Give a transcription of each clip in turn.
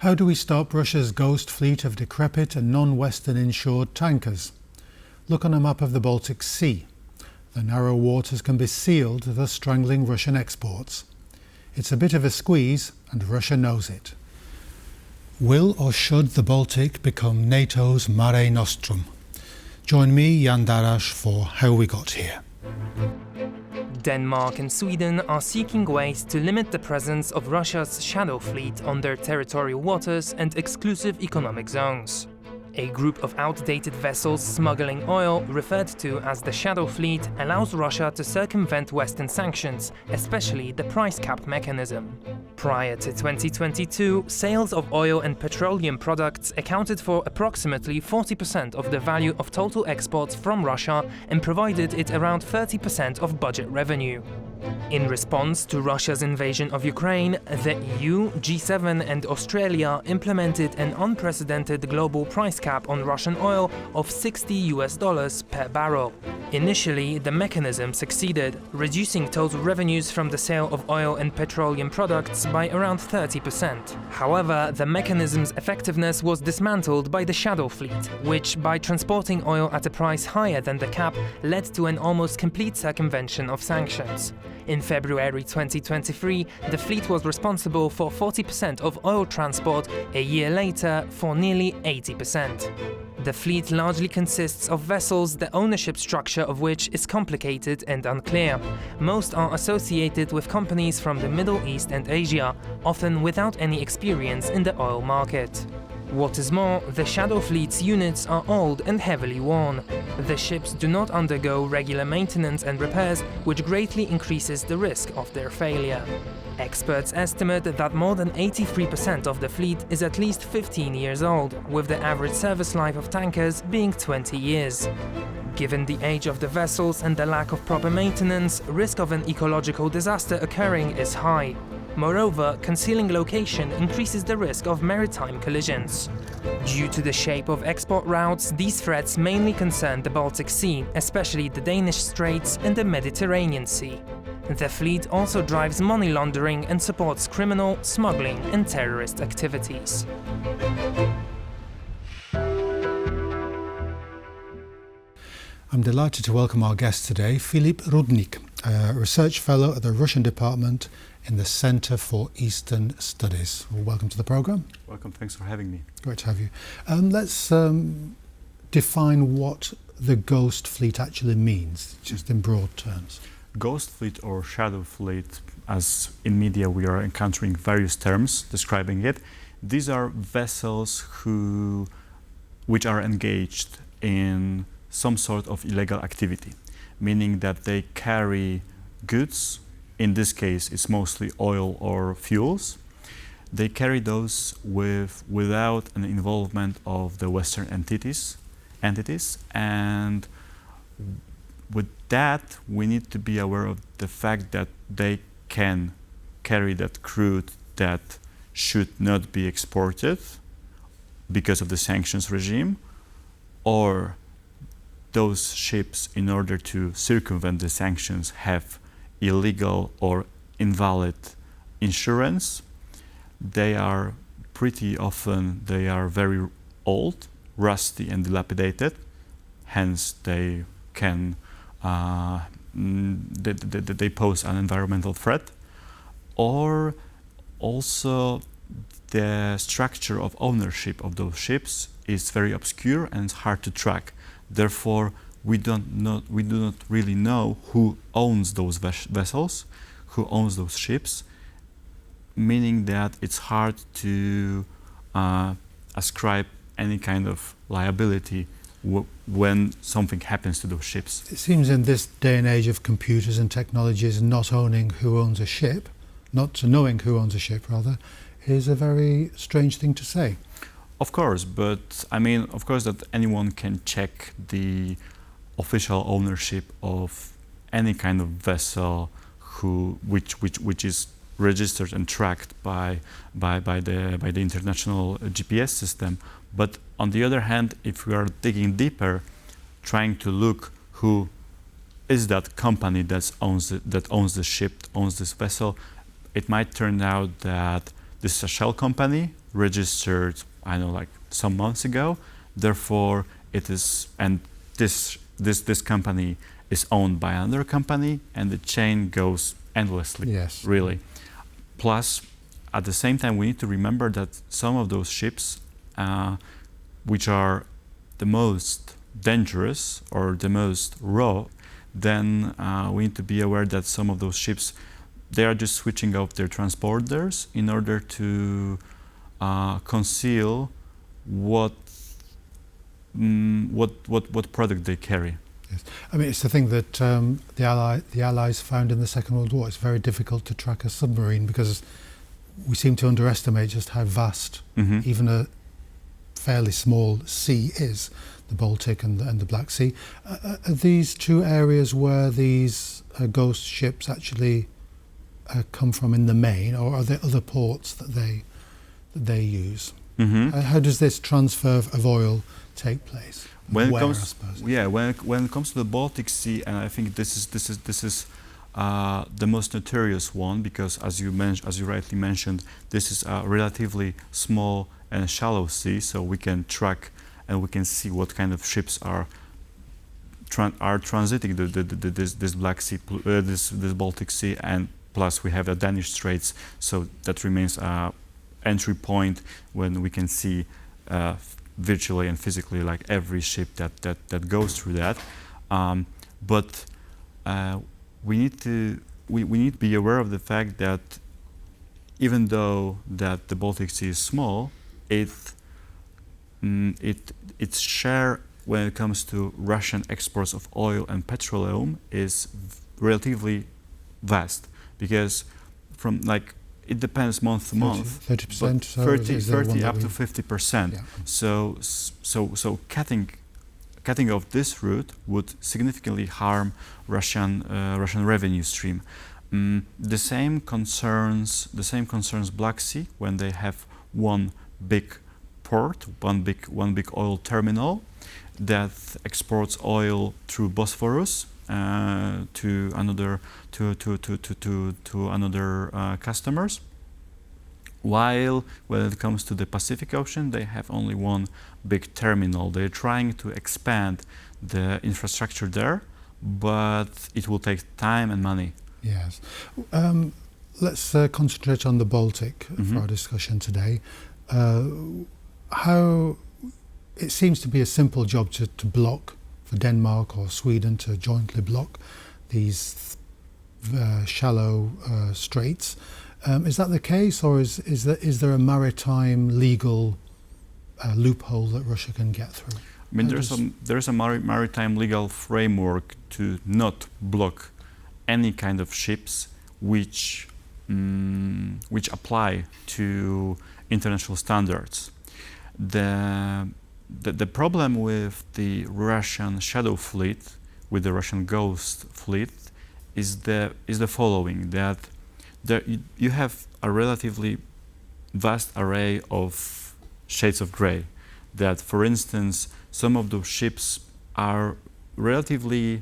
How do we stop Russia's ghost fleet of decrepit and non-Western insured tankers? Look on a map of the Baltic Sea. The narrow waters can be sealed, thus strangling Russian exports. It's a bit of a squeeze, and Russia knows it. Will or should the Baltic become NATO's Mare Nostrum? Join me, Jan Darasz, for How We Got Here. Denmark and Sweden are seeking ways to limit the presence of Russia's shadow fleet on their territorial waters and exclusive economic zones. A group of outdated vessels smuggling oil, referred to as the Shadow Fleet, allows Russia to circumvent Western sanctions, especially the price cap mechanism. Prior to 2022, sales of oil and petroleum products accounted for approximately 40% of the value of total exports from Russia and provided it around 30% of budget revenue. In response to Russia's invasion of Ukraine, the EU, G7 and Australia implemented an unprecedented global price cap on Russian oil of $60 per barrel. Initially, the mechanism succeeded, reducing total revenues from the sale of oil and petroleum products by around 30%. However, the mechanism's effectiveness was dismantled by the Shadow Fleet, which, by transporting oil at a price higher than the cap, led to an almost complete circumvention of sanctions. In February 2023, the fleet was responsible for 40% of oil transport, a year later for nearly 80%. The fleet largely consists of vessels, the ownership structure of which is complicated and unclear. Most are associated with companies from the Middle East and Asia, often without any experience in the oil market. What is more, the Shadow Fleet's units are old and heavily worn. The ships do not undergo regular maintenance and repairs, which greatly increases the risk of their failure. Experts estimate that more than 83% of the fleet is at least 15 years old, with the average service life of tankers being 20 years. Given the age of the vessels and the lack of proper maintenance, risk of an ecological disaster occurring is high. Moreover, concealing location increases the risk of maritime collisions. Due to the shape of export routes, these threats mainly concern the Baltic Sea, especially the Danish Straits and the Mediterranean Sea. The fleet also drives money laundering and supports criminal, smuggling and terrorist activities. I'm delighted to welcome our guest today, Filip Rudnik, a research fellow at the Russian department in the Center for Eastern Studies. Well, welcome to the program. Welcome, thanks for having me. Great to have you. Let's define what the ghost fleet actually means, just in broad terms. Ghost fleet or shadow fleet, as in media we are encountering various terms describing it. These are vessels which are engaged in some sort of illegal activity, meaning that they carry goods. In this case, it's mostly oil or fuels. They carry those without an involvement of the Western entities, and with that, we need to be aware of the fact that they can carry that crude that should not be exported because of the sanctions regime, or those ships, in order to circumvent the sanctions, have illegal or invalid insurance. They are pretty often very old, rusty and dilapidated, hence they can they pose an environmental threat. Or also the structure of ownership of those ships is very obscure and hard to track. Therefore, we do not really know who owns those vessels, who owns those ships, meaning that it's hard to ascribe any kind of liability when something happens to those ships. It seems in this day and age of computers and technologies, not knowing who owns a ship rather, is a very strange thing to say. Of course, but I mean, of course that anyone can check the official ownership of any kind of vessel which is registered and tracked by the international GPS system. But on the other hand, if we are digging deeper, trying to look who is that company that owns the ship, owns this vessel, it might turn out that this is a shell company registered, I don't know, like some months ago. Therefore, it is, and this company is owned by another company, and the chain goes endlessly. Yes. Really. Plus, at the same time, we need to remember that some of those ships, which are the most dangerous or the most raw, then we need to be aware that some of those ships, they are just switching off their transponders in order to conceal what product they carry. Yes. I mean, it's the thing that the Allies found in the Second World War. It's very difficult to track a submarine because we seem to underestimate just how vast even a fairly small sea is, the Baltic and the Black Sea. Are these two areas where these ghost ships actually come from in the main, or are there other ports that they use? How does this transfer of oil take place? When it comes to the Baltic Sea, and I think this is the most notorious one, because as you rightly mentioned, this is a relatively small and shallow sea, so we can track and we can see what kind of ships are transiting this Black Sea, this Baltic Sea, and plus we have the Danish Straits, so that remains a entry point when we can see virtually and physically like every ship that goes through that. But we need to be aware of the fact that even though that the Baltic Sea is small, its share when it comes to Russian exports of oil and petroleum is relatively vast, because from like it depends month to month, 30%, 30 up to 50%. Yeah. So cutting off this route would significantly harm Russian revenue stream. The same concerns Black Sea when they have one big port, one big oil terminal that exports oil through Bosphorus to another customers. While when it comes to the Pacific Ocean, they have only one big terminal. They're trying to expand the infrastructure there, but it will take time and money. Yes. Let's concentrate on the Baltic for our discussion today. How it seems to be a simple job to block, for Denmark or Sweden to jointly block these shallow straits. Is that the case, or is there a maritime legal loophole that Russia can get through? I mean, there's a maritime legal framework to not block any kind of ships which apply to international standards. The problem with the Russian shadow fleet, with the Russian ghost fleet, is the following: that you have a relatively vast array of shades of gray. That, for instance, some of those ships are relatively,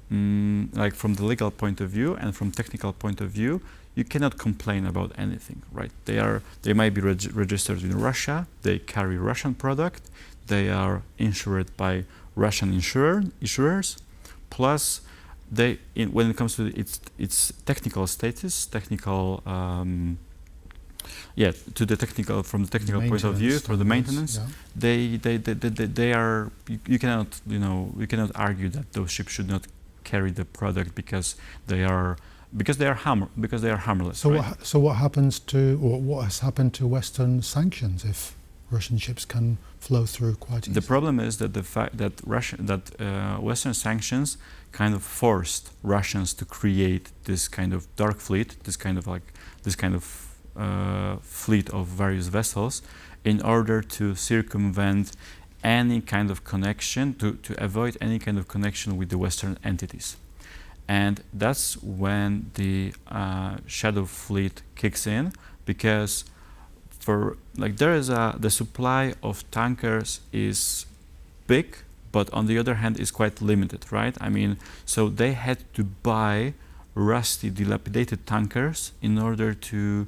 like from the legal point of view and from technical point of view, you cannot complain about anything, right? They might be registered in Russia, they carry Russian product, they are insured by Russian insurers, plus when it comes to its technical status, from the technical point of view, for the maintenance, they are. You cannot argue that those ships should not carry the product because they are harmless. So right? what happens to, or what has happened to Western sanctions if Russian ships can flow through quite easily? The problem is that the fact that Western sanctions kind of forced Russians to create this kind of dark fleet, this kind of fleet of various vessels, in order to circumvent any kind of connection, to avoid any kind of connection with the Western entities. And that's when the shadow fleet kicks in, because the supply of tankers is big, but on the other hand is quite limited, right? I mean, so they had to buy rusty, dilapidated tankers in order to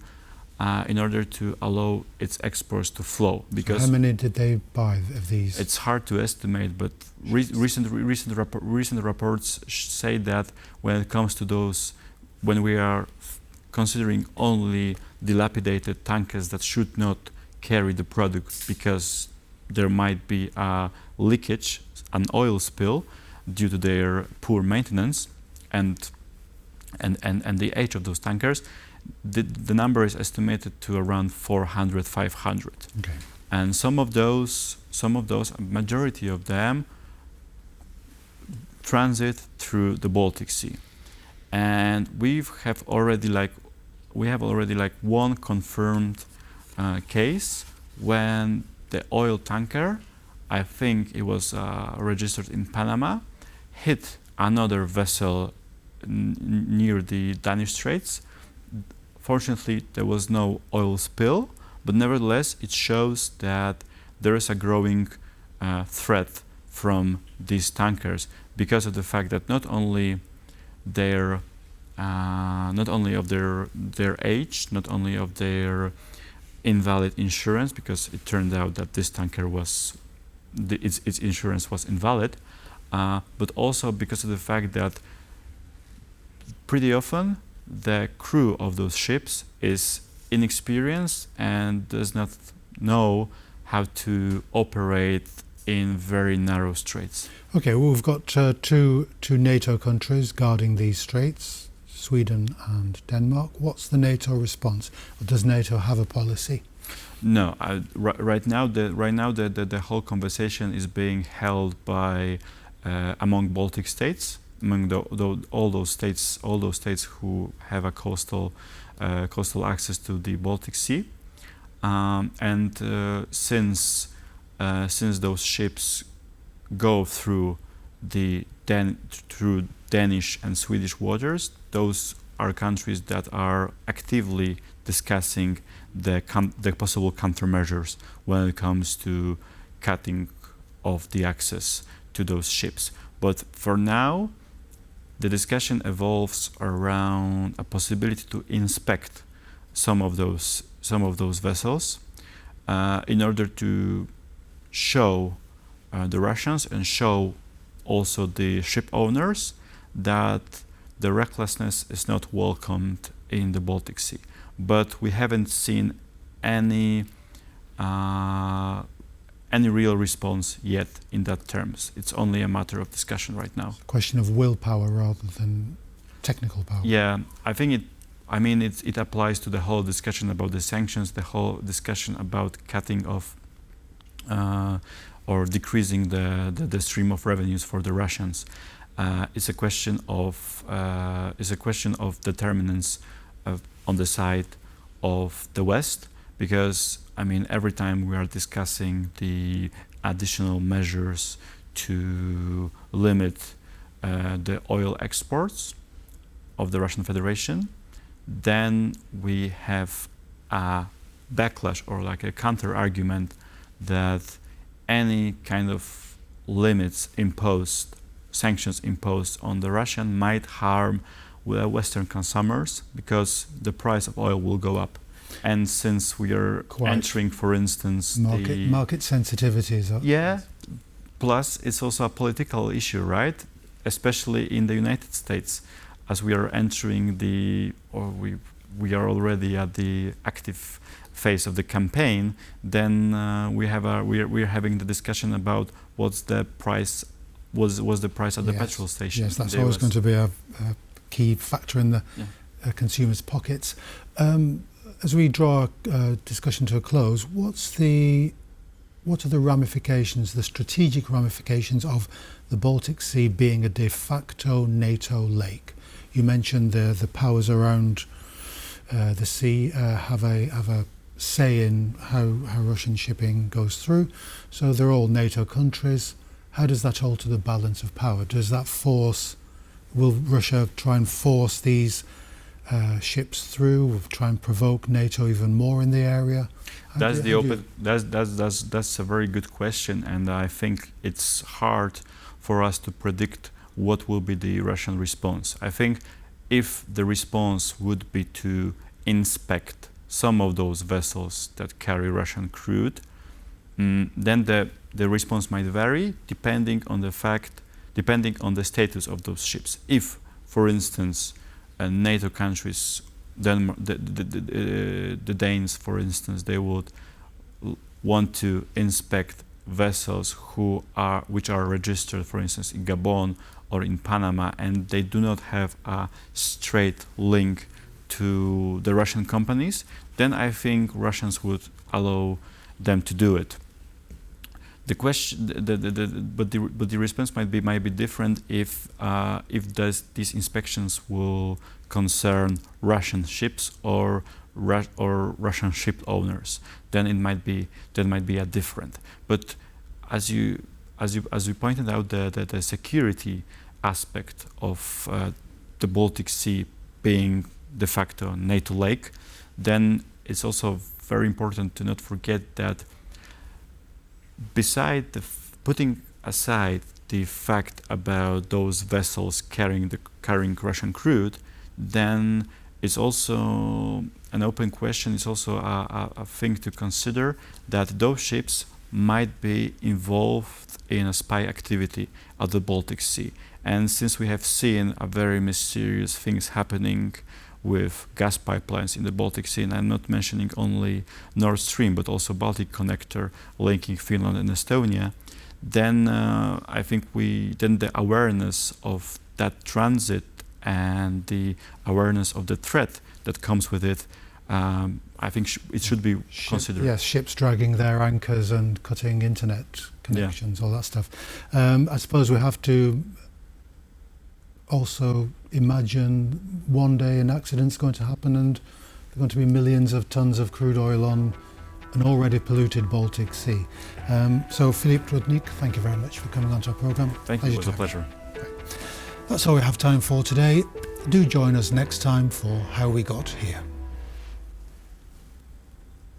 in order to allow its exports to flow. Because how many did they buy of these? it's hard to estimate, but recent reports say that when it comes to those, when we are considering only dilapidated tankers that should not carry the product because there might be a leakage, an oil spill due to their poor maintenance and the age of those tankers, the number is estimated to around 400, 500. Okay. And some of those, majority of them, transit through the Baltic Sea. And we have already one confirmed case when the oil tanker, I think it was registered in Panama, hit another vessel near the Danish Straits. Fortunately, there was no oil spill, but nevertheless, it shows that there is a growing threat from these tankers because of the fact that not only of their age, not only of their invalid insurance, because it turned out that this tanker its insurance was invalid, but also because of the fact that pretty often the crew of those ships is inexperienced and does not know how to operate in very narrow straits. Okay, well, we've got two NATO countries guarding these straits, Sweden and Denmark. What's the NATO response? Or does NATO have a policy? No, right now the whole conversation is being held by among Baltic states, among all those states who have a coastal access to the Baltic Sea, and since those ships go through through Danish and Swedish waters, those are countries that are actively discussing the possible countermeasures when it comes to cutting off the access to those ships. But for now, the discussion evolves around a possibility to inspect some of those vessels in order to show the Russians and show also the ship owners that the recklessness is not welcomed in the Baltic Sea. But we haven't seen any real response yet in that terms. It's only a matter of discussion right now. Question of willpower rather than technical power. Yeah, I think it applies to the whole discussion about the sanctions, the whole discussion about cutting off or decreasing the stream of revenues for the Russians. It's a question of determinants on the side of the West, because every time we are discussing the additional measures to limit the oil exports of the Russian Federation, then we have a backlash or like a counter argument that any kind of sanctions imposed on the Russian might harm Western consumers because the price of oil will go up. And since we are entering, for instance, market sensitivities. Yeah, plus it's also a political issue, right? Especially in the United States, as we are entering we are already at the active phase of the campaign. Then we're having the discussion about what's the price at the petrol station. Yes, that's always going to be a key factor in the consumers' pockets. As we draw our discussion to a close, what are the ramifications, the strategic ramifications of the Baltic Sea being a de facto NATO lake? You mentioned the powers around the sea have a say in how Russian shipping goes through. So they're all NATO countries. How does that alter the balance of power? Will Russia try and force these ships through? Will try and provoke NATO even more in the area? That's a very good question, and I think it's hard for us to predict what will be the Russian response. I think if the response would be to inspect some of those vessels that carry Russian crude, then the response might vary depending on the status of those ships. If, for instance, NATO countries, the Danes, for instance, they would want to inspect vessels which are registered, for instance, in Gabon or in Panama, and they do not have a straight link to the Russian companies, then I think Russians would allow them to do it. The question, but the response might be different if these inspections will concern Russian ships or Russian ship owners. Then it might be a different. But as you pointed out, the security aspect of the Baltic Sea being de facto NATO lake, then it's also very important to not forget that beside putting aside the fact about those vessels carrying Russian crude, then it's also an open question. It's also a thing to consider that those ships might be involved in a spy activity at the Baltic Sea. And since we have seen a very mysterious things happening with gas pipelines in the Baltic Sea, and I'm not mentioning only Nord Stream, but also Baltic Connector linking Finland and Estonia, then I think the awareness of that transit and the awareness of the threat that comes with it, I think it should be considered. Yes, ships dragging their anchors and cutting internet connections, all that stuff. I suppose we have to also imagine one day an accident's going to happen and there are going to be millions of tons of crude oil on an already polluted Baltic Sea. So Filip Trudnik, thank you very much for coming onto our programme. Thank you, it was a pleasure. That's all we have time for today. Do join us next time for How We Got Here.